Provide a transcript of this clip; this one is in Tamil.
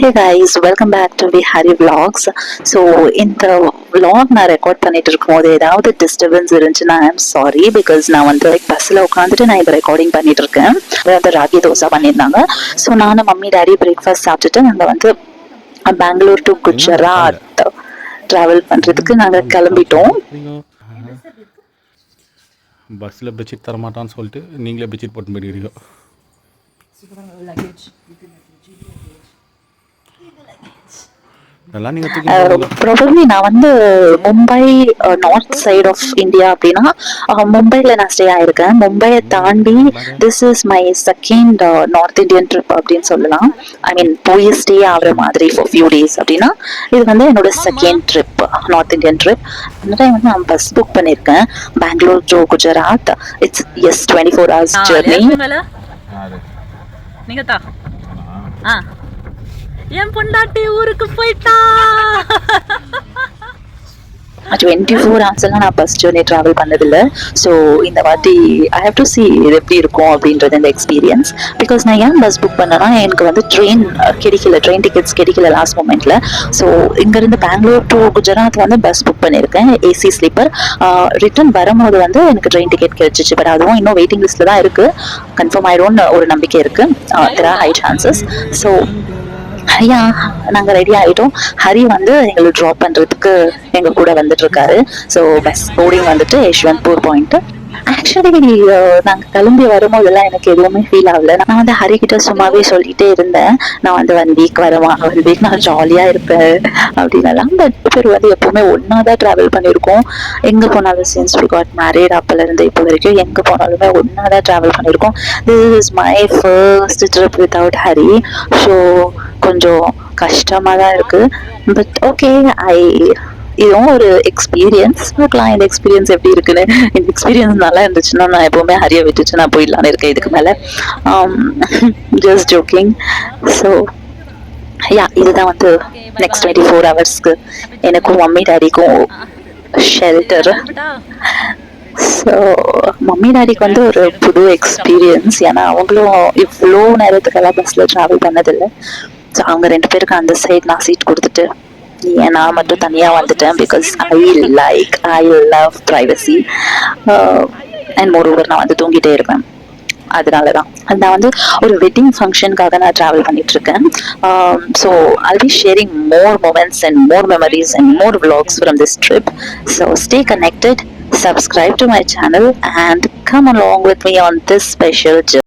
Hey guys, welcome back to the Hari Vlogs. So இந்த vlog நான் ரெக்கார்ட் பண்ணிட்டு இருக்கும்போது ஏதாவது டிஸ்டர்பன்ஸ் இருந்துச்சுன்னா ஐ எம் சாரி. பிகாஸ் நான் வந்து பஸ்ஸில் உட்காந்துட்டு நான் இதை ரெக்கார்டிங் பண்ணிட்டு இருக்கேன். வந்து ராகி தோசை பண்ணியிருந்தாங்க. ஸோ நானும் மம்மி டாடி பிரேக்ஃபாஸ்ட் சாப்பிட்டுட்டு நாங்கள் வந்து பெங்களூர் டு குஜராத் ட்ராவல் பண்ணுறதுக்கு நாங்கள் கிளம்பிட்டோம். பஸ்ஸில் பெட்ஷீட் தரமாட்டான்னு சொல்லிட்டு நீங்களே பெட்ஷீட் போட்டு போயிருக்கீங்க. ப்ராபப்லி நான் வந்து Mumbai north side of India அப்படின்னா மும்பையில் நான் ஸ்டே ஆயிருக்கேன். மும்பையை தாண்டி this is my second north Indian trip அப்படின்னு சொல்லலாம். ஐ மீன் போய் ஸ்டே ஆகிற மாதிரி ஃபார் ஃபியூ டேஸ் அப்படின்னா இது வந்து என்னோட second trip, north Indian trip. அந்த டைம் வந்து நான் பஸ் புக் பண்ணியிருக்கேன் Bangalore to Gujarat. It's 24 hours journey. என் பொண்டாட்டி ஊருக்கு போயிட்டா. 24 hours நான் பஸ் ஜர்னி ட்ராவல் பண்ணதில்லை. ஸோ இந்த வாட்டி ஐ ஹேவ் டு சி இது எப்படி இருக்கும் அப்படின்றது இந்த எக்ஸ்பீரியன்ஸ். பிகாஸ் நான் ஏன் பஸ் புக் பண்ணேன்னா எனக்கு வந்து ட்ரெயின் டிக்கெட்ஸ் கிடைக்கல லாஸ்ட் மூமெண்ட்டில். ஸோ இங்கேருந்து பெங்களூர் டு குஜராத் வந்து பஸ் புக் பண்ணியிருக்கேன் ஏசி ஸ்லீப்பர். ரிட்டர்ன் வரும்போது வந்து எனக்கு ட்ரெயின் டிக்கெட் கிடைச்சிச்சு. பட் அதுவும் இன்னும் வெயிட்டிங் லிஸ்ட்டில் தான் இருக்குது. கன்ஃபார்ம் ஆயிடும்னு ஒரு நம்பிக்கை இருக்குது. There are high chances. So Hariya நாங்கள் ரெடி ஆகிட்டோம். ஹரி வந்து எங்களை ட்ராப் பண்ணுறதுக்கு எங்கள் கூட வந்துட்டு இருக்காரு. ஸோ பஸ் போர்டிங் வந்துட்டு யஷ்வந்த்பூர் பாயிண்ட்டு. ஆக்சுவலி நாங்கள் கிளம்பி வரும்போதெல்லாம் எனக்கு எதுவுமே ஃபீல் ஆகலை. நான் வந்து ஹரிக்கிட்ட சும்மாவே சொல்லிகிட்டே இருந்தேன், நான் வந்து 1 வீக் வருவேன், 1 வீக் நான் ஜாலியாக இருப்பேன் அப்படின்னலாம். பட் பேர் வந்து எப்போவுமே ஒன்றா தான் ட்ராவல் பண்ணியிருக்கோம். எங்கே போனாலும் சின்ஸ் வி காட் மேரிட் அப்போலேருந்து இப்போ வரைக்கும் எங்கே போனாலுமே ஒன்றா தான் ட்ராவல் பண்ணியிருக்கோம். This is my first trip without Hari. So கொஞ்சம் கஷ்டமாக தான் இருக்குது. பட் ஓகே, இதுவும் ஒரு எக்ஸ்பீரியன்ஸ். பார்க்கலாம் இந்த எக்ஸ்பீரியன்ஸ் எப்படி இருக்குன்னு. இந்த எக்ஸ்பீரியன்ஸ் நல்லா இருந்துச்சுன்னா நான் எப்போவுமே ஹரியை விட்டுச்சு நான் போயிடலான்னு இருக்கேன் இதுக்கு மேலே. Just joking. ஸோ யா, இதுதான் வந்து நெக்ஸ்ட் 24 hours எனக்கும் மம்மி டாடிக்கும் ஷெல்டர். ஸோ மம்மி டாடிக்கு வந்து ஒரு புது எக்ஸ்பீரியன்ஸ். ஏன்னா அவங்களும் இவ்வளோ நேரத்துக்கெல்லாம் பஸ்ஸில் ட்ராவல் பண்ணதில்லை. ஸோ அவங்க 2 பேருக்கு அந்த சைட் நான் சீட் கொடுத்துட்டு ஏன் நான் மட்டும் தனியாக வந்துட்டேன். Because I love privacy. And moreover நான் வந்து தூங்கிட்டே இருப்பேன். அதனால தான் நான் வந்து ஒரு வெட்டிங் ஃபங்க்ஷனுக்காக நான் ட்ராவல் பண்ணிட்டு இருக்கேன். So I'll be sharing more moments and more memories and more vlogs from this trip. So stay connected, subscribe to my channel and come along with me on this special journey.